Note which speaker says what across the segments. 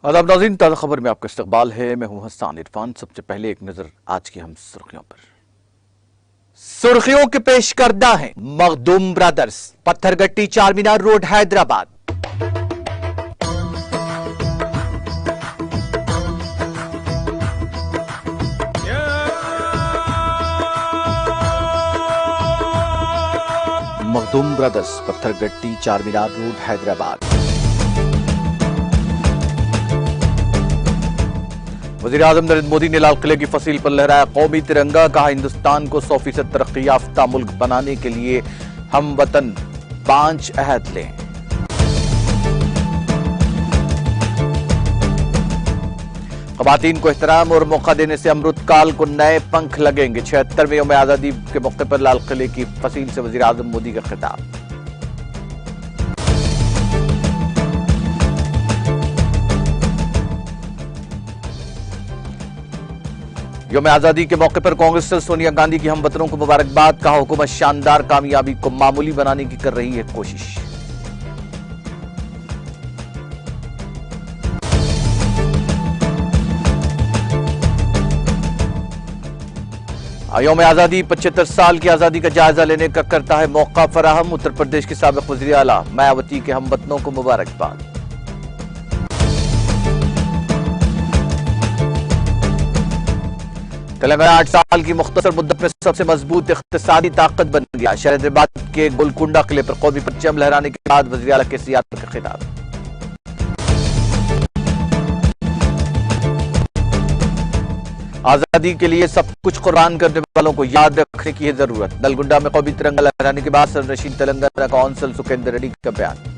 Speaker 1: आदाब नाज़रीन, ताज़ा खबर में आपका इस्तकबाल है। मैं हूं हसन इरफान। सबसे पहले एक नजर आज की हम सुर्खियों पर। सुर्खियों के पेश करदा है Makhdoom brothers, Pathargatti Charminar road Hyderabad. Makhdoom brothers, Pathargatti Charminar road Hyderabad. वज़ीर आज़म नरेंद्र मोदी ने लाल किले की फसील पर लहराया कौमी तिरंगा। कहा, हिंदुस्तान को 100% तरक्की याफ्ता मुल्क बनाने के लिए हम वतन 5 अहद लें। ख़वातीन को एहतराम और मौका देने से अमृतकाल को नए पंख लगेंगे। 76वें यौम आज़ादी के मौके पर लाल किले की फसील से वज़ीर आज़म मोदी का खिताब। यौम आजादी के मौके पर कांग्रेस से सोनिया गांधी की हमवतनों को मुबारकबाद। कहा, हुकूमत शानदार कामयाबी को मामूली बनाने की कर रही है कोशिश। यौम आजादी 75 साल की आजादी का जायजा लेने का करता है मौका फराहम। उत्तर प्रदेश के साबिक वज़ीर आला मायावती के हमवतनों को मुबारकबाद। तेलंगाना 8 साल की मुख्तसर मुद्दत में सबसे मजबूत इख्तिसादी ताकत बन गया। शहर हैदराबाद के गोलकुंडा किले पर कौमी परचम लहराने के बाद वज़ीर आला के सियासत का खिताब। आजादी के लिए सब कुछ कुर्बान करने वालों को याद रखने की है जरूरत। नलगुंडा में कौमी तिरंगा लहराने के बाद सरनशीन तेलंगाना काउंसिल सुखेंद्र रेड्डी का बयान।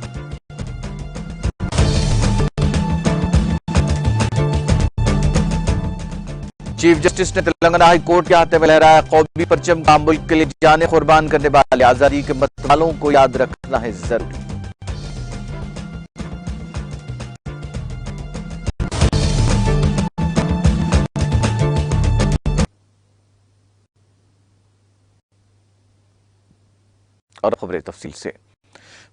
Speaker 1: चीफ जस्टिस ने तेलंगाना हाई कोर्ट के हाथे में लहराया कौमी परचम। का मुल्क के लिए जाने कुर्बान करने वाले आजादी के मतवालों को याद रखना है जरूरी। और खबरें तफसील से।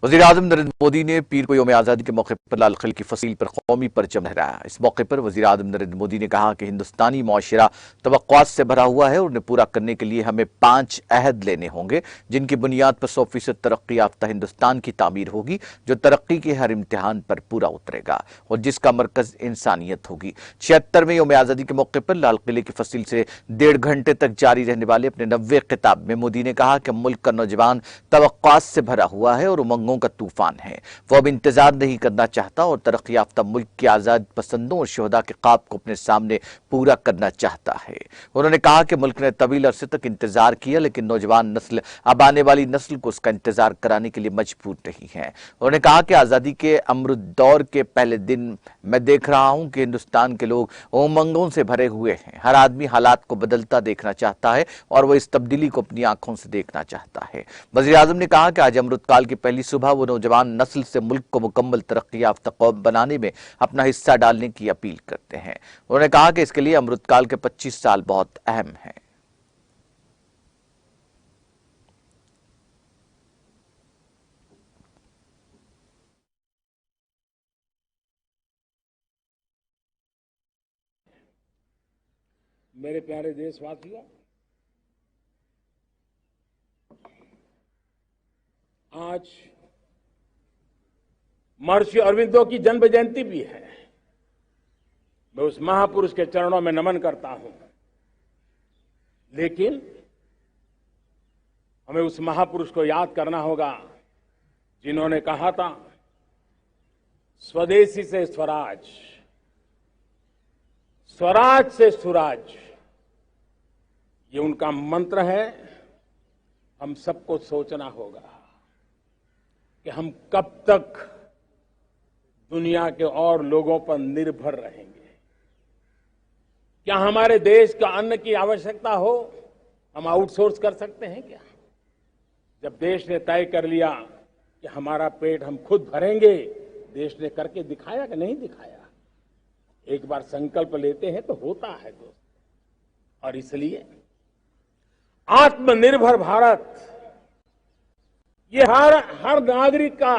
Speaker 1: वज़ीर आज़म नरेंद्र मोदी ने पीर को यौम आज़ादी के मौके पर लाल किले की फसील पर कौमी परचम लहराया। इस मौके पर वज़ीर आज़म नरेंद्र मोदी ने कहा कि हिंदुस्तानी मुआशरा तवक्कुआत से भरा हुआ है और उन्हें पूरा करने के लिए हमें 5 अहद लेने होंगे, जिनकी बुनियाद पर 100% तरक्की याफ्ता हिंदुस्तान की तामीर होगी, जो तरक्की के हर इम्तिहान पर पूरा उतरेगा और जिसका मरकज इंसानियत होगी। 76वें यौम आज़ादी के मौके पर लाल किले की फसील से 1.5 घंटे तक जारी रहने वाले अपने 90वें खिताब में मोदी ने कहा कि मुल्क का नौजवान तवक्कुआत से भरा हुआ है और उमंगों का तूफान है। वो अब इंतजार नहीं करना चाहता और तरक्की याफ्ता मुल्क के आजाद पसंदों और शोहदा के ख्वाब को अपने सामने पूरा करना चाहता है। उन्होंने कहा कि मुल्क ने तवील अरसे तक इंतजार किया, लेकिन नौजवान नस्ल अब आने वाली नस्ल को उसका इंतजार कराने के लिए मजबूर नहीं है। उन्होंने कहा कि आजादी के अमृत दौर के पहले दिन मैं देख रहा हूं कि हिंदुस्तान के लोग उमंगों से भरे हुए हैं। हर आदमी हालात को बदलता देखना चाहता है और वो इस तब्दीली को अपनी आंखों से देखना चाहता है। वज़ीर आज़म ने कहा कि आज अमृतकाल की पहली सुबह वो नौजवान नस्ल से मुल्क को मुकम्मल तरक्की याफ्ता कौम बनाने में अपना हिस्सा डालने की अपील करते हैं। उन्होंने कहा कि इसके लिए अमृतकाल के 25 साल बहुत अहम हैं।
Speaker 2: मेरे प्यारे देशवासियों, आज महर्षि अरविंदो की जन्म जयंती भी है। मैं उस महापुरुष के चरणों में नमन करता हूं, लेकिन हमें उस महापुरुष को याद करना होगा जिन्होंने कहा था, स्वदेशी से स्वराज, स्वराज से सुराज। ये उनका मंत्र है। हम सबको सोचना होगा कि हम कब तक दुनिया के और लोगों पर निर्भर रहेंगे। क्या हमारे देश का अन्न की आवश्यकता हो, हम आउटसोर्स कर सकते हैं क्या? जब देश ने तय कर लिया कि हमारा पेट हम खुद भरेंगे, देश ने करके दिखाया कि नहीं दिखाया? एक बार संकल्प लेते हैं तो होता है दोस्त। और इसलिए आत्मनिर्भर भारत ये हर नागरिक का,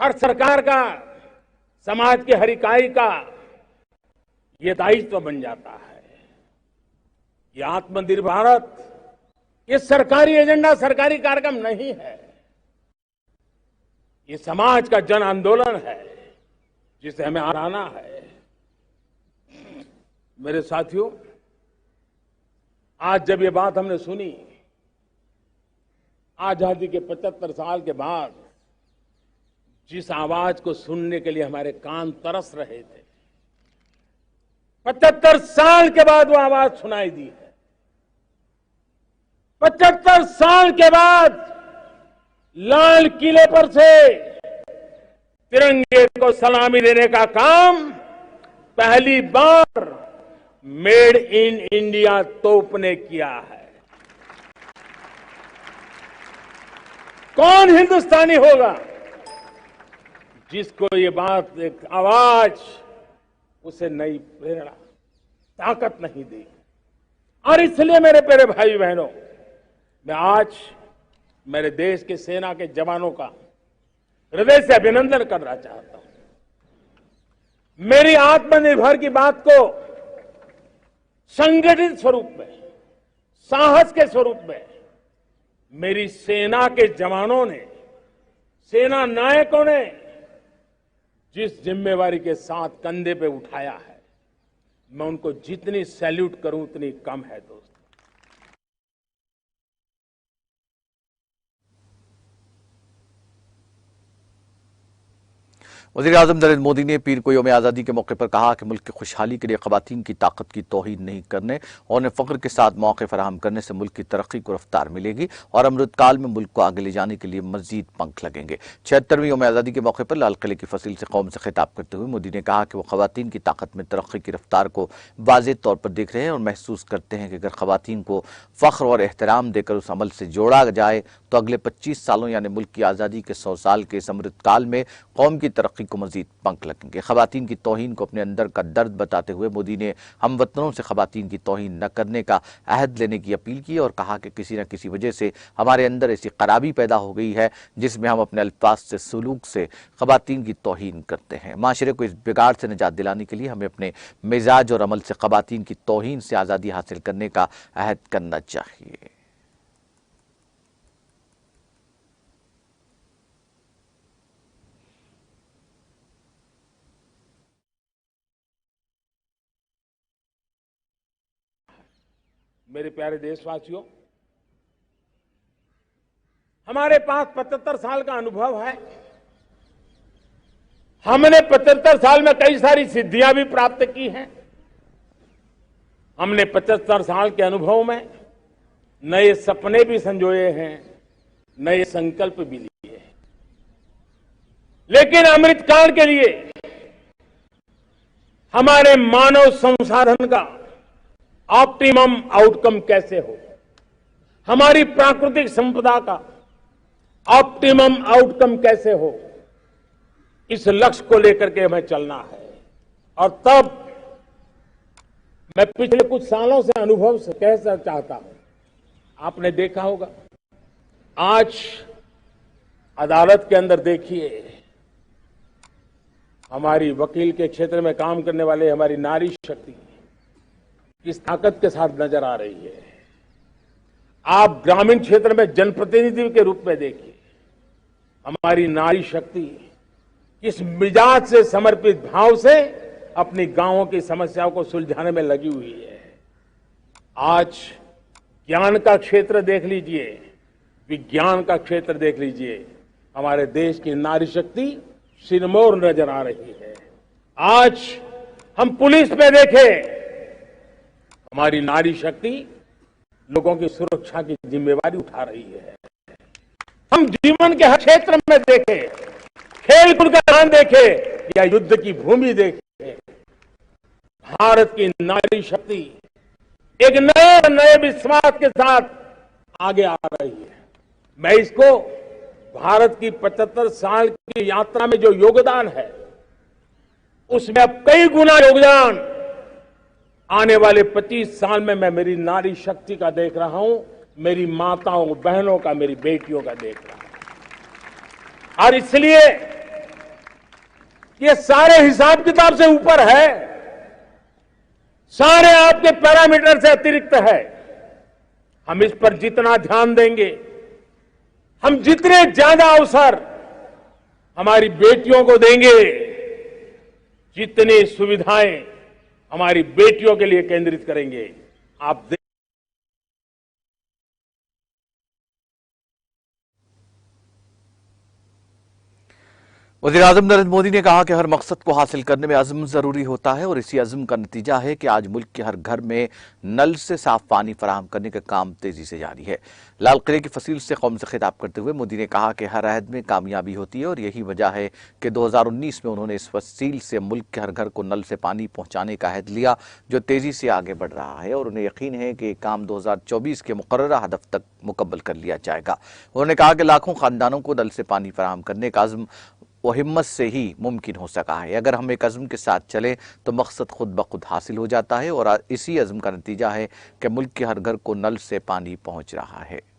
Speaker 2: हर सरकार का समाज की हर इकाई का ये दायित्व बन जाता है। ये आत्मनिर्भर भारत ये सरकारी एजेंडा, सरकारी कार्यक्रम नहीं है। ये समाज का जन आंदोलन है जिसे हमें हराना है। मेरे साथियों, आज जब ये बात हमने सुनी, आजादी के 75 साल के बाद जिस आवाज को सुनने के लिए हमारे कान तरस रहे थे, 75 साल के बाद वो आवाज सुनाई दी है। 75 साल के बाद लाल किले पर से तिरंगे को सलामी देने का काम पहली बार मेड इन इंडिया तोप ने किया है। कौन हिंदुस्तानी होगा जिसको ये बात, एक आवाज उसे नई प्रेरणा, ताकत नहीं दी। और इसलिए मेरे प्यारे भाई बहनों, मैं आज मेरे देश के सेना के जवानों का हृदय से अभिनंदन करना चाहता हूं। मेरी आत्मनिर्भर की बात को संगठित स्वरूप में, साहस के स्वरूप में मेरी सेना के जवानों ने, सेना नायकों ने जिस जिम्मेवारी के साथ कंधे पे उठाया है, मैं उनको जितनी सैल्यूट करूं उतनी कम है दोस्त।
Speaker 1: वज़ीर-ए-आज़म नरेंद्र मोदी ने पीर को यौम आज़ादी के मौके पर कहा कि मुल्क की खुशहाली के लिए ख़वातीन की ताकत की तौहीन नहीं करने और उन्हें फ़ख्र के साथ मौके फराहम करने से मुल्क की तरक्की को रफ्तार मिलेगी और अमृतकाल में मुल्क को आगे ले जाने के लिए मज़ीद पंख लगेंगे। 76वीं यौम आज़ादी के मौके पर लाल किले की फसील से कौम से खिताब करते हुए मोदी ने कहा कि वो ख़वातीन की ताकत में तरक्की की रफ्तार को वाज़ेह तौर पर देख रहे हैं और महसूस करते हैं कि अगर ख़वातीन को फ़ख्र और एहतराम देकर उस अमल से जोड़ा जाए तो अगले 25 सालों यानी मुल्क की आज़ादी के 100 साल के इस अमृतकाल में कौम की तरक्की को मज़ीद पंख लगेंगे। ख़वातीन की तौहीन को अपने अंदर का दर्द बताते हुए मोदी ने हम वतनों से ख़वातीन की तौहीन न करने का अहद लेने की अपील की और कहा कि किसी न किसी वजह से हमारे अंदर ऐसी खराबी पैदा हो गई है जिसमें हम अपने अल्फाज से, सलूक से ख़वातीन की तौहीन करते हैं। माशरे को इस बिगाड़ से निजात दिलाने के लिए हमें अपने मिजाज और अमल से ख़वातीन की तौहीन से आज़ादी हासिल करने का अहद करना चाहिए।
Speaker 2: मेरे प्यारे देशवासियों, हमारे पास 75 साल का अनुभव है। हमने 75 साल में कई सारी सिद्धियां भी प्राप्त की हैं। हमने 75 साल के अनुभव में नए सपने भी संजोए हैं, नए संकल्प भी लिए हैं। लेकिन अमृतकाल के लिए हमारे मानव संसाधन का ऑप्टिमम आउटकम कैसे हो, हमारी प्राकृतिक संपदा का ऑप्टिमम आउटकम कैसे हो, इस लक्ष्य को लेकर के हमें चलना है। और तब मैं पिछले कुछ सालों से अनुभव से कहना चाहता हूं, आपने देखा होगा आज अदालत के अंदर देखिए, हमारी वकील के क्षेत्र में काम करने वाले हमारी नारी शक्ति किस ताकत के साथ नजर आ रही है। आप ग्रामीण क्षेत्र में जनप्रतिनिधि के रूप में देखिए, हमारी नारी शक्ति किस मिजाज से, समर्पित भाव से अपनी गांवों की समस्याओं को सुलझाने में लगी हुई है। आज ज्ञान का क्षेत्र देख लीजिए, विज्ञान का क्षेत्र देख लीजिए, हमारे देश की नारी शक्ति सिरमौर नजर आ रही है। आज हम पुलिस में देखें, हमारी नारी शक्ति लोगों की सुरक्षा की जिम्मेवारी उठा रही है। हम जीवन के हर क्षेत्र में देखें, खेल कूद का मैदान देखें या युद्ध की भूमि देखें, भारत की नारी शक्ति एक नए विश्वास के साथ आगे आ रही है। मैं इसको भारत की 75 साल की यात्रा में जो योगदान है, उसमें अब कई गुना योगदान आने वाले 25 साल में मैं मेरी नारी शक्ति का देख रहा हूं, मेरी माताओं बहनों का, मेरी बेटियों का देख रहा हूं। और इसलिए ये सारे हिसाब किताब से ऊपर है, सारे आपके पैरामीटर से अतिरिक्त है। हम इस पर जितना ध्यान देंगे, हम जितने ज्यादा अवसर हमारी बेटियों को देंगे, जितनी सुविधाएं हमारी बेटियों के लिए केंद्रित करेंगे, आप
Speaker 1: वज़ीर-ए-आज़म नरेंद्र मोदी ने कहा कि हर मकसद को हासिल करने में अज़्म जरूरी होता है और इसी अज़्म का नतीजा है कि आज मुल्क के हर घर में नल से साफ पानी फराहम करने का काम तेजी से जारी है। लाल किले की फसील से कौम से खिताब करते हुए मोदी ने कहा कि हर अहद में कामयाबी होती है और यही वजह है कि 2019 में उन्होंने इस फसील से मुल्क के हर घर को नल से पानी पहुंचाने का अहद लिया, जो तेजी से आगे बढ़ रहा है और उन्हें यकीन है कि काम 2024 के मुकर्ररा हदफ तक मुकम्मल कर लिया जाएगा। उन्होंने कहा कि लाखों खानदानों को नल से पानी फराहम करने का अज़्म वो हिम्मत से ही मुमकिन हो सका है। अगर हम एक अज़्म के साथ चलें तो मकसद खुद ब खुद हासिल हो जाता है और इसी अज़्म का नतीजा है कि मुल्क के हर घर को नल से पानी पहुंच रहा है।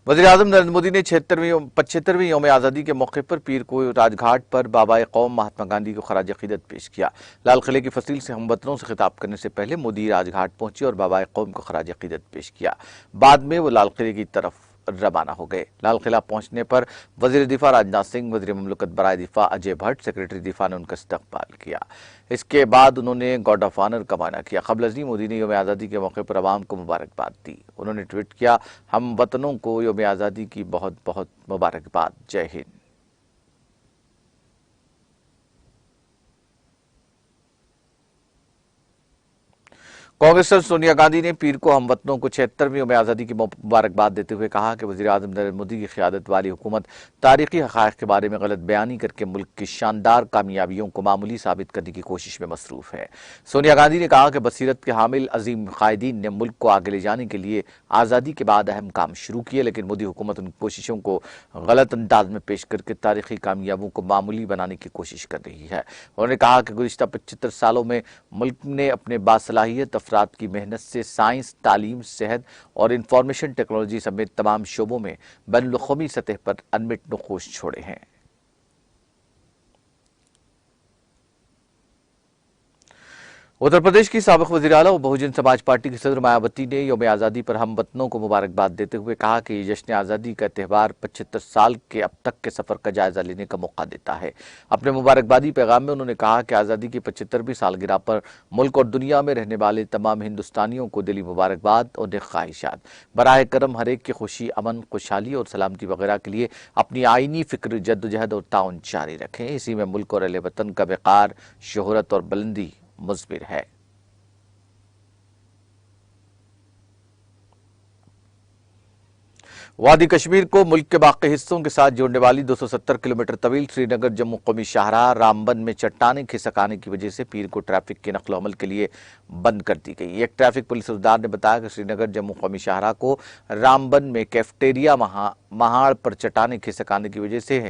Speaker 1: वज़ीर-ए-आज़म नरेंद्र मोदी ने 75वीं यौम आज़ादी के मौके पर पीर को राजघाट पर बाबा कौम महात्मा गांधी को खराज अक़ीदत पेश किया। लाल किले की फसील से हमवतनों से खिताब करने से पहले मोदी राजघाट पहुंचे और बाबा कौम को खराज अक़ीदत पेश किया। बाद में वो लाल किले की तरफ रवाना हो गए। लाल किला पहुंचने पर वज़ीर दिफा राजनाथ सिंह, वज़ीर ममलकत बराए दिफा अजय भट्ट, सेक्रेटरी दिफा ने उनका इस्तकबाल किया। इसके बाद उन्होंने गार्ड ऑफ ऑनर का माना किया। क़ब्ल अज़ीं मोदी ने यौम आज़ादी के मौके पर अवाम को मुबारकबाद दी। उन्होंने ट्वीट किया, हम वतनों को यौम आज़ादी की बहुत बहुत मुबारकबाद। जय हिंद। कांग्रेस सदस्य सोनिया गांधी ने पीर को हमवतनों को 76वीं यौम आज़ादी की मुबारकबाद देते हुए कहा कि वज़ीर-ए-आज़म नरेंद्र मोदी की क़यादत वाली हुकूमत तारीख़ी हक़ाइक़ के बारे में गलत बयानी करके मुल्क की शानदार कामयाबियों को मामूली साबित करने की कोशिश में मसरूफ़ है। सोनिया गांधी ने कहा कि बसीरत के हामिल अजीम कायदीन ने मुल्क को आगे ले जाने के लिए आज़ादी के बाद अहम काम शुरू किए, लेकिन मोदी हुकूमत उन कोशिशों को गलत अंदाज में पेश करके तारीख़ी कामयाबियों को मामूली बनाने की कोशिश कर रही है। उन्होंने कहा कि गुज़िश्ता 75 सालों में मुल्क ने अपने बासलाहियत अफराद की मेहनत से साइंस, तालीम, सेहत और इंफॉर्मेशन टेक्नोलॉजी समेत तमाम शोबों में बैनुल-अक़वामी सतह पर अनमिट नुक़ूश छोड़े हैं। उत्तर प्रदेश की साबिक़ वज़ीर आला और बहुजन समाज पार्टी की सदर मायावती ने यौम आज़ादी पर हमवतनों को मुबारकबाद देते हुए कहा कि ये जश्न आज़ादी का त्यौहार 75 साल के अब तक के सफ़र का जायज़ा लेने का मौका देता है। अपने मुबारकबादी पैगाम में उन्होंने कहा कि आज़ादी की 75वीं सालगिरह पर मुल्क और दुनिया में रहने वाले तमाम हिंदुस्तानियों को दिली मुबारकबाद और नेक ख्वाहिशात। बराह करम हर एक की खुशी, अमन, खुशहाली और सलामती वगैरह के लिए अपनी आइनी फ़िक्र, जद्दोजहद और ताउन जारी रखें। इसी में मुल्क और अहले वतन का वक़ार, शोहरत और बुलंदी मुज़मिर है। वादी कश्मीर को मुल्क के बाकी हिस्सों के साथ जोड़ने वाली 270 किलोमीटर तवील श्रीनगर जम्मू कौमी शाहराह रामबन में चट्टानें खिसक आने की वजह से पीर को ट्रैफिक के नकलो अमल के लिए बंद कर दी गई। एक ट्रैफिक पुलिस उसदार ने बताया कि श्रीनगर जम्मू कौमी शाहराह को रामबन में कैफेटेरिया महाड़ पर चट्टानें खिसक आने की वजह से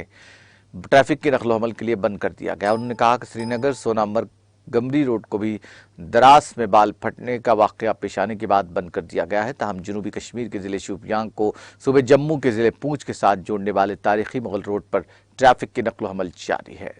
Speaker 1: ट्रैफिक के नकलो अमल के लिए बंद कर दिया गया। उन्होंने कहा कि श्रीनगर सोनामर्ग गमरी रोड को भी दरास में बाल फटने का वाकया पेश आने के बाद बंद कर दिया गया है। तहम जनूबी कश्मीर के जिले शोपियां को सूबे जम्मू के जिले पूंछ के साथ जोड़ने वाले तारीखी मुगल रोड पर ट्रैफिक के नकलो हमल जारी है।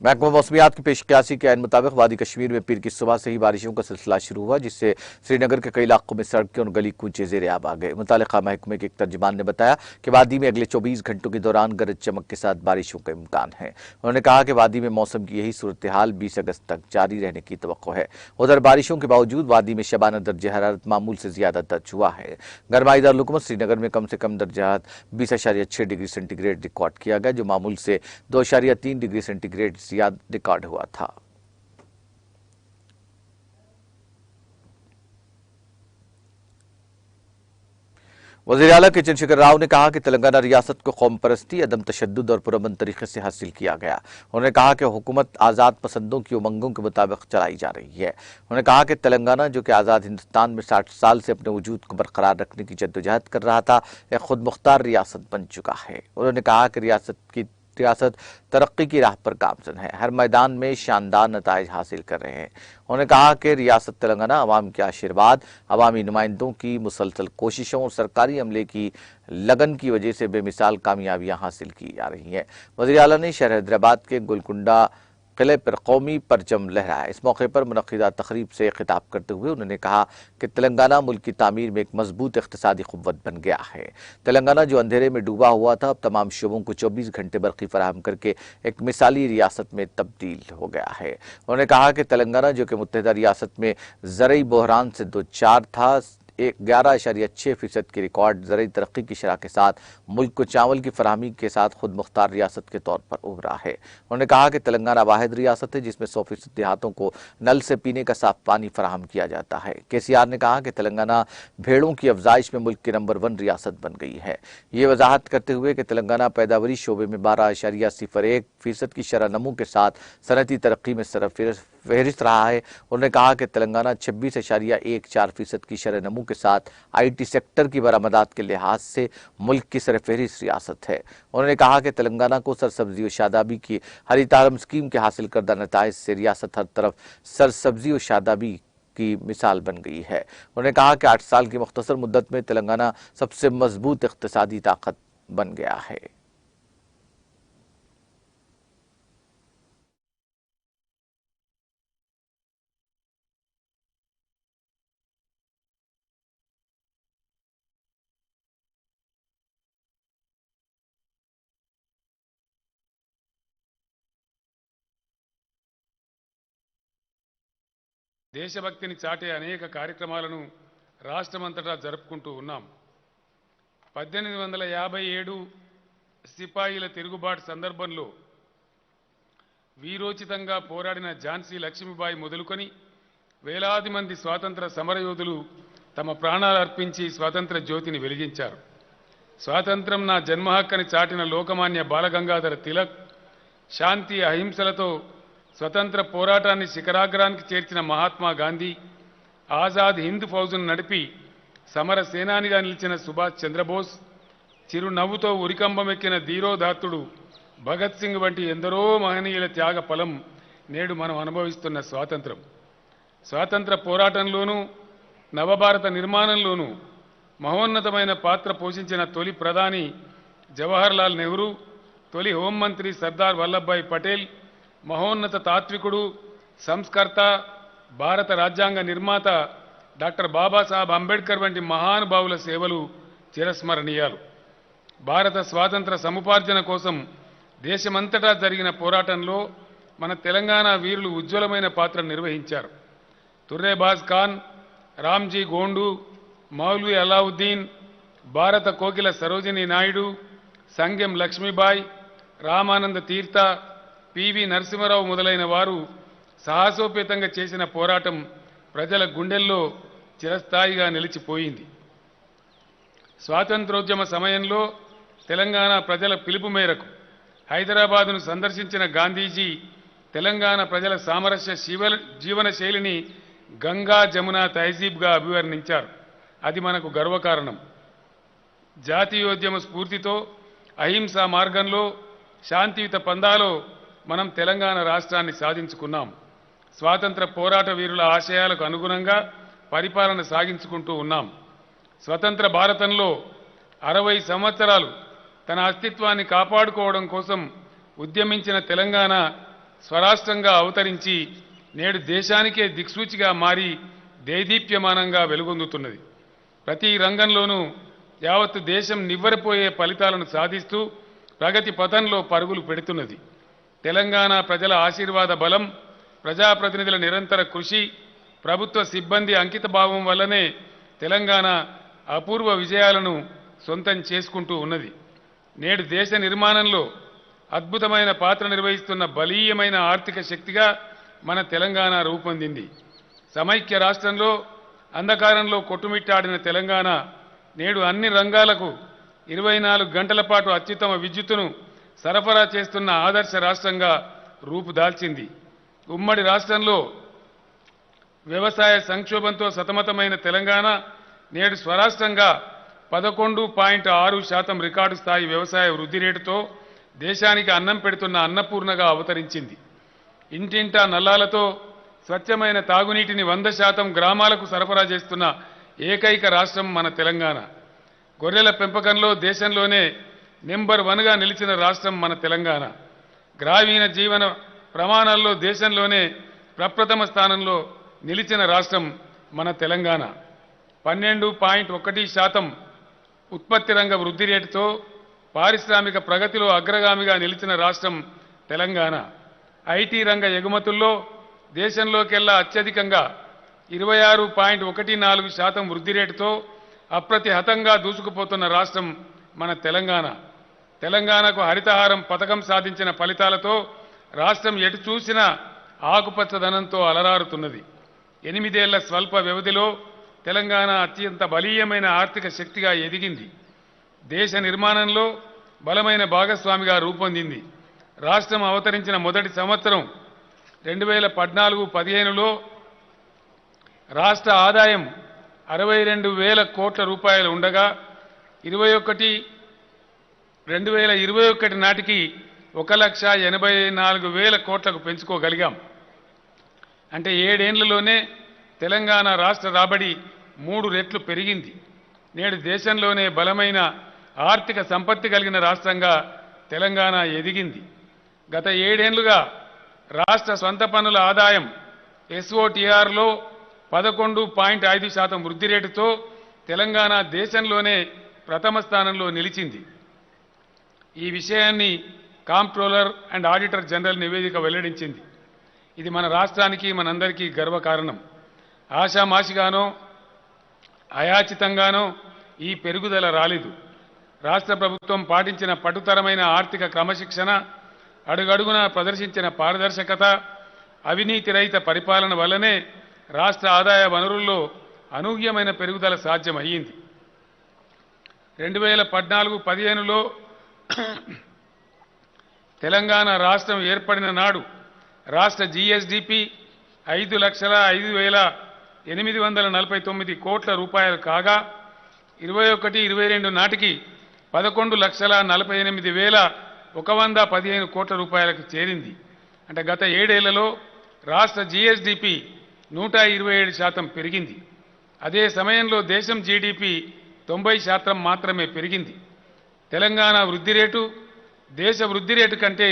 Speaker 1: महकमा मौसमियात की पेशकयासी के ऐन मुताबिक वादी कश्मीर में पीर की सुबह से ही बारिशों का सिलसिला शुरू हुआ, जिससे श्रीनगर के कई इलाकों में सड़कें और गली कूचे ज़ेर आब आ गए। मुतालिका महकमे के एक तर्जुमान ने बताया कि वादी में अगले 24 घंटों के दौरान गरज चमक के साथ बारिशों का इम्कान है। उन्होंने कहा कि वादी में मौसम की यही सूरत हाल 20 अगस्त तक जारी रहने की तवक्को है। उधर बारिशों के बावजूद वादी में शबाना दर्ज हरारत मामूल से ज्यादा दर्ज हुआ है। गरमाई दारुल श्रीनगर में कम से कम दर्ज हरारत 20.6 डिग्री सेंटीग्रेड रिकॉर्ड किया गया, जो मामूल से 2.3 डिग्री सेंटीग्रेड ज्यादा रिकॉर्ड हुआ था। वज़ीर आला के चंद्रशेखर राव ने कहा कि तेलंगाना रियासत को कौम परस्ती, अदम तशद्दुद और पुरअमन तरीके से हासिल किया गया। उन्होंने कहा कि हुकूमत आज़ाद पसंदों की उमंगों के मुताबिक चलाई जा रही है। उन्होंने कहा कि तेलंगाना, जो कि आज़ाद हिंदुस्तान में 60 साल से अपने वजूद को बरकरार रखने की जद्दोजहद कर रहा था, एक खुद मुख्तार रियासत बन चुका है। उन्होंने कहा कि रियासत तरक्की की राह पर गामजन है, हर मैदान में शानदार नताइज हासिल कर रहे हैं। उन्होंने कहा कि रियासत तेलंगाना अवाम के आशीर्वाद, अवामी नुमाइंदों की मुसलसल कोशिशों और सरकारी अमले की लगन की वजह से बेमिसाल कामयाबियां हासिल की जा रही हैं। वज़ीर आला ने शहर हैदराबाद के गोलकुंडा किले पर कौमी परचम लहराया। इस मौके पर मुनक्किदा तकरीब से खिताब करते हुए उन्होंने कहा कि तेलंगाना मुल्क की तामीर में एक मजबूत इक़्तिसादी क़ुव्वत बन गया है। तेलंगाना जो अंधेरे में डूबा हुआ था, अब तमाम शोबों को 24 घंटे बरक़ी फराहम करके एक मिसाली रियासत में तब्दील हो गया है। उन्होंने कहा कि तेलंगाना जो कि मुत्तहिदा रियासत में ज़रई बहरान से दो चार था, 11.6% की रिकॉर्ड ज़रई तरक्की की शरह के साथ मुल्क को चावल की फराहमी के साथ खुद मुख्तार रियासत के तौर पर उभरा है। उन्होंने कहा कि तेलंगाना वाहिद रियासत है जिसमें 100% देहातों को नल से पीने का साफ पानी फराहम किया जाता है। KCR ने कहा कि तेलंगाना भेड़ों की अफजाइश में मुल्क की नंबर 1 रियासत बन गई है। ये वजाहत करते हुए कि तेलंगाना पैदावारी शोबे में 12.01% की शरह नमू के साथ सनती तरक्की में फहरिस्त रहा है। उन्होंने कहा कि तेलंगाना 26.14% की शरह नमू के साथ IT सेक्टर की बरामदात के लिहाज से मुल्क की सरफहरिस्त रियासत है। उन्होंने कहा कि तेलंगाना को सरसब्जी और शादाबी की हरितारम स्कीम के हासिल करदा नताइज से रियासत हर तरफ सरसब्जी और शादाबी की मिसाल बन गई है। उन्होंने कहा कि 8 साल की मुख्तसर मुद्दत में तेलंगाना सबसे मजबूत इक़्तिसादी ताकत बन गया है।
Speaker 3: దేశభక్తిని చాటే అనేక కార్యక్రమాలను రాష్ట్రమంతటా జరుపుకుంటూ ఉన్నాం. 1857 సిపాయిల తిరుగుబాటు సందర్భంలో వీరోచితంగా పోరాడిన ఝాన్సీ లక్ష్మీబాయి మొదలుకొని వేలాది మంది స్వాతంత్ర సమరయోధులు తమ ప్రాణాలు అర్పించి స్వాతంత్ర జ్యోతిని వెలిగించారు. స్వాతంత్రం నా జన్మ హక్కని చాటిన లోకమాన్య బాలగంగాధర తిలక్, శాంతి అహింసలతో స్వతంత్ర పోరాటాన్ని శిఖరాగ్రానికి చేర్చిన మహాత్మా గాంధీ, ఆజాద్ హింద్ ఫౌజును నడిపి సమర సేనానిగా నిలిచిన సుభాష్ చంద్రబోస్, చిరునవ్వుతో ఉరికంబమెక్కిన ధీరోదాత్తుడు భగత్ సింగ్ వంటి ఎందరో మహనీయుల త్యాగ ఫలం నేడు మనం అనుభవిస్తున్న స్వాతంత్రం. స్వాతంత్ర పోరాటంలోనూ నవభారత నిర్మాణంలోనూ మహోన్నతమైన పాత్ర పోషించిన తొలి ప్రధాని జవహర్లాల్ నెహ్రూ, తొలి హోంమంత్రి సర్దార్ వల్లభాయ్ పటేల్, మహోన్నత తాత్వికుడు, సంస్కర్త, భారత రాజ్యాంగ నిర్మాత డాక్టర్ బాబాసాహెబ్ అంబేద్కర్ వంటి మహానుభావుల సేవలు చిరస్మరణీయాలు. భారత స్వాతంత్ర సముపార్జన కోసం దేశమంతటా జరిగిన పోరాటంలో మన తెలంగాణ వీరులు ఉజ్వలమైన పాత్ర నిర్వహించారు. తుర్రేబాజ్ ఖాన్, రామ్జీ గోండు, మౌల్వీ అలావుద్దీన్, భారత కోకిల సరోజినీ నాయుడు, సంగెం లక్ష్మీబాయి, రామానంద తీర్థ, పివి నరసింహారావు మొదలైన వారు సాహసోపేతంగా చేసిన పోరాటం ప్రజల గుండెల్లో చిరస్థాయిగా నిలిచిపోయింది. స్వాతంత్రోద్యమ సమయంలో తెలంగాణ ప్రజల పిలుపు మేరకు హైదరాబాదును సందర్శించిన గాంధీజీ తెలంగాణ ప్రజల సామరస్య జీవన శైలిని గంగా జమున తహజీబ్గా అభివర్ణించారు. అది మనకు గర్వకారణం. జాతీయోద్యమ స్ఫూర్తితో అహింసా మార్గంలో శాంతియుత పందాలో మనం తెలంగాణ రాష్ట్రాన్ని సాధించుకున్నాం. స్వాతంత్ర పోరాట వీరుల ఆశయాలకు అనుగుణంగా పరిపాలన సాగించుకుంటూ ఉన్నాం. స్వతంత్ర భారతంలో 60 సంవత్సరాలు తన అస్తిత్వాన్ని కాపాడుకోవడం కోసం ఉద్యమించిన తెలంగాణ స్వరాష్ట్రంగా అవతరించి నేడు దేశానికే దిక్సూచిగా మారి దేదీప్యమానంగా వెలుగొందుతున్నది. ప్రతి రంగంలోనూ యావత్తు దేశం నివ్వెరపోయే ఫలితాలను సాధిస్తూ ప్రగతి పథంలో పరుగులు పెడుతున్నది. తెలంగాణ ప్రజల ఆశీర్వాద బలం, ప్రజాప్రతినిధుల నిరంతర కృషి, ప్రభుత్వ సిబ్బంది అంకితభావం వల్లనే తెలంగాణ అపూర్వ విజయాలను సొంతం చేసుకుంటూ ఉన్నది. నేడు దేశ నిర్మాణంలో అద్భుతమైన పాత్ర నిర్వహిస్తున్న బలీయమైన ఆర్థిక శక్తిగా మన తెలంగాణ రూపొందింది. సమైక్య రాష్ట్రంలో అంధకారంలో కొట్టుమిట్టాడిన తెలంగాణ నేడు అన్ని రంగాలకు 24 గంటల పాటు అత్యుత్తమ విద్యుత్తును సరఫరా చేస్తున్న ఆదర్శ రాష్ట్రంగా రూపుదాల్చింది. ఉమ్మడి రాష్ట్రంలో వ్యవసాయ సంక్షోభంతో సతమతమైన తెలంగాణ నేడు స్వరాష్ట్రంగా 11.6% రికార్డు స్థాయి వ్యవసాయ వృద్ధి రేటుతో దేశానికి అన్నం పెడుతున్న అన్నపూర్ణగా అవతరించింది. ఇంటింటా నల్లాలతో స్వచ్ఛమైన తాగునీటిని 100% గ్రామాలకు సరఫరా చేస్తున్న ఏకైక రాష్ట్రం మన తెలంగాణ. గొర్రెల పెంపకంలో దేశంలోనే నెంబర్ 1గా నిలిచిన రాష్ట్రం మన తెలంగాణ. గ్రామీణ జీవన ప్రమాణాల్లో దేశంలోనే ప్రప్రథమ స్థానంలో నిలిచిన రాష్ట్రం మన తెలంగాణ. 12.1% ఉత్పత్తి రంగ వృద్ధి రేటుతో పారిశ్రామిక ప్రగతిలో అగ్రగామిగా నిలిచిన రాష్ట్రం తెలంగాణ. ఐటీ రంగ ఎగుమతుల్లో దేశంలోకెల్లా అత్యధికంగా 26.14% వృద్ధి రేటుతో అప్రతిహతంగా దూసుకుపోతున్న రాష్ట్రం మన తెలంగాణ. తెలంగాణకు హరితహారం పథకం సాధించిన ఫలితాలతో రాష్ట్రం ఎటు చూసినా ఆకుపచ్చదనంతో అలరారుతున్నది. 8 ఏళ్ల స్వల్ప వ్యవధిలో తెలంగాణ అత్యంత బలీయమైన ఆర్థిక శక్తిగా ఎదిగింది. దేశ నిర్మాణంలో బలమైన భాగస్వామిగా రూపొందింది. రాష్ట్రం అవతరించిన మొదటి సంవత్సరం 2014-15లో రాష్ట్ర ఆదాయం 62,000 కోట్ల రూపాయలు ఉండగా 2021 నాటికి 1,84,000 కోట్లకు పెంచుకోగలిగాం. అంటే 7 ఏళ్లలోనే తెలంగాణ రాష్ట్ర రాబడి 3 రెట్లు పెరిగింది. నేడు దేశంలోనే బలమైన ఆర్థిక సంపత్తి కలిగిన రాష్ట్రంగా తెలంగాణ ఎదిగింది. గత 7 ఏళ్లుగా రాష్ట్ర సొంత పన్నుల ఆదాయం SOTRలో 11.5% వృద్ధి రేటుతో తెలంగాణ దేశంలోనే ప్రథమ స్థానంలో నిలిచింది. ఈ విషయాన్ని కాంప్ట్రోలర్ అండ్ ఆడిటర్ జనరల్ నివేదిక వెల్లడించింది. ఇది మన రాష్ట్రానికి మనందరికీ గర్వకారణం. ఆషామాషిగానో అయాచితంగానో ఈ పెరుగుదల రాలేదు. రాష్ట్ర ప్రభుత్వం పాటించిన పటుతరమైన ఆర్థిక క్రమశిక్షణ, అడుగడుగునా ప్రదర్శించిన పారదర్శకత, అవినీతి రహిత పరిపాలన వల్లనే రాష్ట్ర ఆదాయ వనరుల్లో అనూహ్యమైన పెరుగుదల సాధ్యమయ్యింది. 2014-15లో తెలంగాణ రాష్ట్రం ఏర్పడిన నాడు రాష్ట్ర GSDP 5,05,849 కోట్ల రూపాయలు కాగా 21-22 నాటికి 11,48,115 కోట్ల రూపాయలకు చేరింది. అంటే గత 7 ఏళ్లలో రాష్ట్ర GSDP 127% పెరిగింది. అదే సమయంలో దేశం GDP 90% మాత్రమే పెరిగింది. తెలంగాణ వృద్ధి రేటు దేశ వృద్ధి రేటు కంటే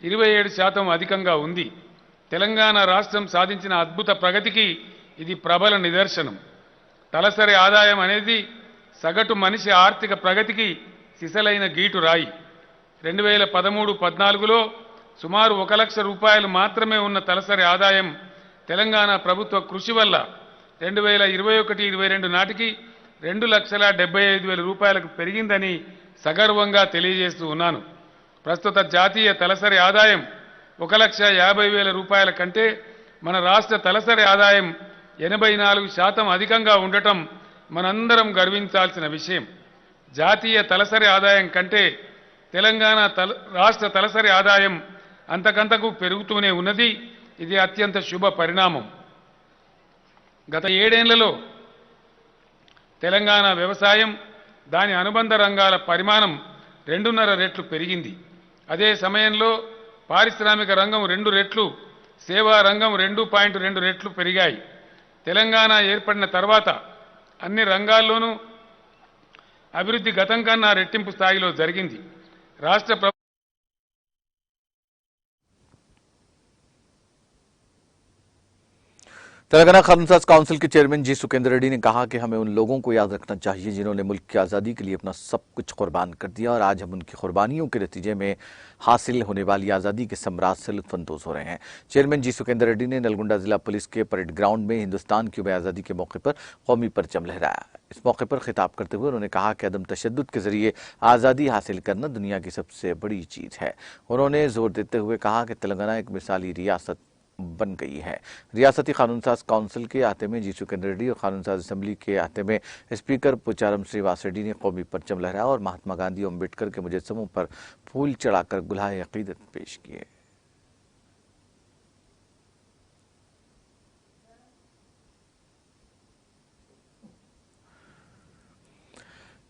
Speaker 3: 27% అధికంగా ఉంది. తెలంగాణ రాష్ట్రం సాధించిన అద్భుత ప్రగతికి ఇది ప్రబల నిదర్శనం. తలసరి ఆదాయం అనేది సగటు మనిషి ఆర్థిక ప్రగతికి సిసలైన గీటు రాయి. 2013-14లో సుమారు 1 లక్ష రూపాయలు మాత్రమే ఉన్న తలసరి ఆదాయం తెలంగాణ ప్రభుత్వ కృషి వల్ల 2021-22 నాటికి 2,75,000 రూపాయలకు పెరిగిందని సగర్వంగా తెలియజేస్తూ ఉన్నాను. ప్రస్తుత జాతీయ తలసరి ఆదాయం 1,50,000 రూపాయల కంటే మన రాష్ట్ర తలసరి ఆదాయం 84% అధికంగా ఉండటం మనందరం గర్వించాల్సిన విషయం. జాతీయ తలసరి ఆదాయం కంటే తెలంగాణ రాష్ట్ర తలసరి ఆదాయం అంతకంతకు పెరుగుతూనే ఉన్నది. ఇది అత్యంత శుభ పరిణామం. గత 7 ఏళ్లలో తెలంగాణ వ్యవసాయం, దాని అనుబంధ రంగాల పరిమాణం 2.5 రెట్లు పెరిగింది. అదే సమయంలో పారిశ్రామిక రంగం 2 రెట్లు, సేవా రంగం 2.2 రెట్లు పెరిగాయి. తెలంగాణ ఏర్పడిన తర్వాత అన్ని రంగాల్లోనూ అభివృద్ధి గతం కన్నా రెట్టింపు స్థాయిలో జరిగింది. రాష్ట్ర
Speaker 1: तेलंगाना कानून साज काउंसिल के चेयरमैन जी सुकेंद्र रेड्डी ने कहा कि हमें उन लोगों को याद रखना चाहिए जिन्होंने मुल्क की आज़ादी के लिए अपना सब कुछ कुर्बान कर दिया और आज हम उनकी कुर्बानियों के नतीजे में हासिल होने वाली आज़ादी के सम्राट से लुत्फानंदोज हो रहे हैं। चेयरमैन जी सुकेंद्र रेड्डी ने नलगुंडा जिला पुलिस के परेड ग्राउंड में हिंदुस्तान की आज़ादी के मौके पर कौमी परचम लहराया। इस मौके पर खिताब करते हुए उन्होंने कहा कि अदम तशद्दुद के जरिए आज़ादी हासिल करना दुनिया की सबसे बड़ी चीज़ है। उन्होंने जोर देते हुए कहा कि तेलंगाना एक मिसाली रियासत बन गई है। रियासती कानून साज काउंसिल के आते में जी सुकेंद्र रेड्डी और कानून साज असेंबली के आते में स्पीकर पुचारम श्रीवास रेड्डी ने कौमी परचम लहराया और महात्मा गांधी और अम्बेडकर के मुजस्समों पर फूल चढ़ाकर गुलाहे अकीदत पेश किए।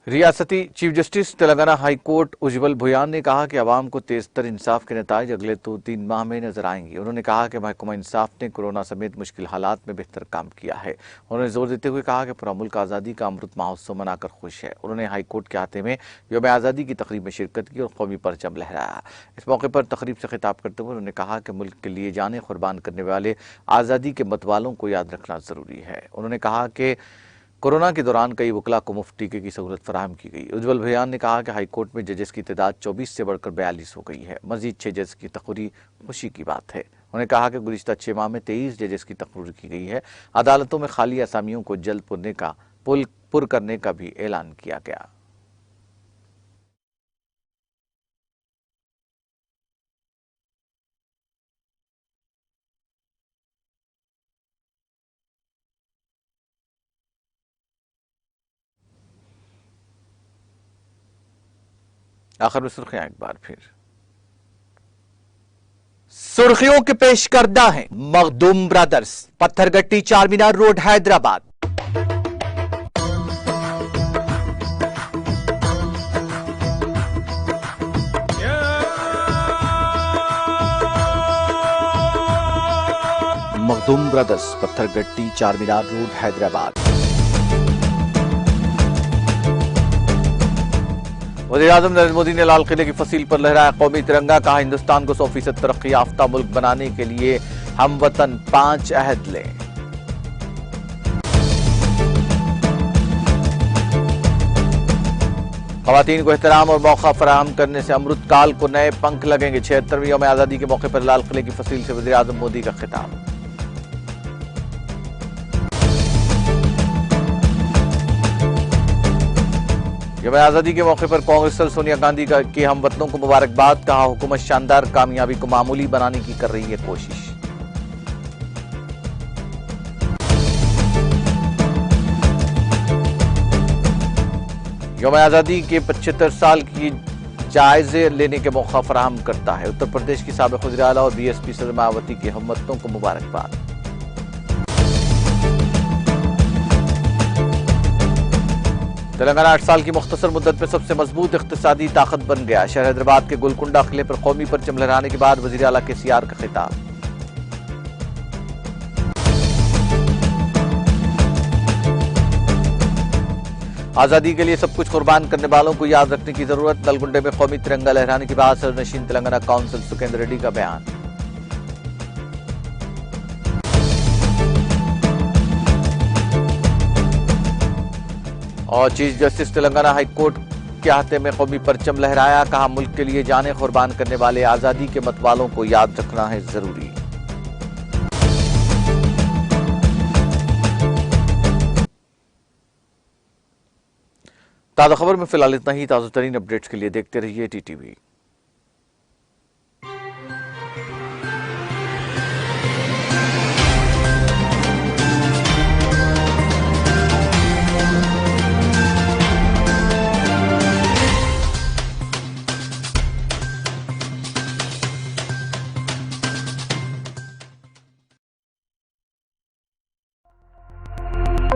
Speaker 1: रियासती chief justice Telangana high court Ujjwal Bhuyan ने कहा कि आवाम को तेजतर इंसाफ के नताइज अगले 2-3 माह में नजर आएंगे। उन्होंने कहा कि महकमा इंसाफ ने कोरोना समेत मुश्किल हालात में बेहतर काम किया है। उन्होंने जोर देते हुए कहा कि पूरा मुल्क आज़ादी का अमृत महोत्सव मनाकर खुश है। उन्होंने हाई कोर्ट के अहाते में यौम आज़ादी की तकरीब में शिरकत की और कौमी परचम लहराया। इस मौके पर तकरीब से खिताब करते हुए उन्होंने कहा कि मुल्क के लिए जानें कुर्बान करने वाले आज़ादी के मतवालों को याद रखना जरूरी है। उन्होंने कहा कि कोरोना के दौरान कई वकला को मुफ्त टीके की सहूलत फराहम की गई। उज्जवल भुयान ने कहा कि हाईकोर्ट में जजेस की तादाद 24 से बढ़कर 42 हो गई है। मजीद 6 जजेस की तकरीर खुशी की बात है। उन्होंने कहा कि गुज़िश्ता 6 माह में 23 जजेस की तकरीर की गई है। अदालतों में खाली असामियों को जल्द पुर करने का भी ऐलान किया गया। आखिर में सुर्खियां एक बार फिर। सुर्खियों के पेश करदा है Makhdoom brothers, Pathargatti Charminar road Hyderabad. Makhdoom brothers, Pathargatti Charminar road Hyderabad. वज़ीर-ए-आज़म नरेंद्र मोदी ने लाल किले की फसील पर लहराया कौमी तिरंगा। कहा हिंदुस्तान को 100% तरक्की याफ्ता मुल्क बनाने के लिए हम वतन 5 अहद लें। ख़वातीन को एहतराम और मौका फराहम करने से अमृत काल को नए पंख लगेंगे। 76वीं यौम आज़ादी के मौके पर लाल किले की फसील से वज़ीर-ए-आज़म मोदी का खिताब। यौम आज़ादी के मौके पर कांग्रेस सदर सोनिया गांधी के हमवतनों को मुबारकबाद। कहा हुकूमत शानदार कामयाबी को मामूली बनाने की कर रही है कोशिश। यौम आज़ादी के 75 साल की जायजे लेने के मौका फराहम करता है। उत्तर प्रदेश की साबिक़ वज़ीर आला और बीएसपी सदर मायावती के हमवतनों को मुबारकबाद। तेलंगाना 8 साल की मुख्तसर मुद्दत में सबसे मजबूत इख्तिसादी ताकत बन गया। शहर हैदराबाद के गोलकुंडा किले पर कौमी परचम लहराने के बाद वज़ीर आला केसीआर का खिताब। आजादी के लिए सब कुछ कुर्बान करने वालों को याद रखने की जरूरत। नलगुंडे में कौमी तिरंगा लहराने के बाद सदरनशीन तेलंगाना काउंसिल सुखेंद्र रेड्डी का बयान। और chief justice Telangana high court के अहाते में कौमी परचम लहराया। कहा मुल्क के लिए जाने कुर्बान करने वाले आजादी के मतवालों को याद रखना है जरूरी। ताज़ा खबर में फिलहाल इतना ही। ताज़ा तरीन अपडेट्स के लिए देखते रहिए टीटीवी।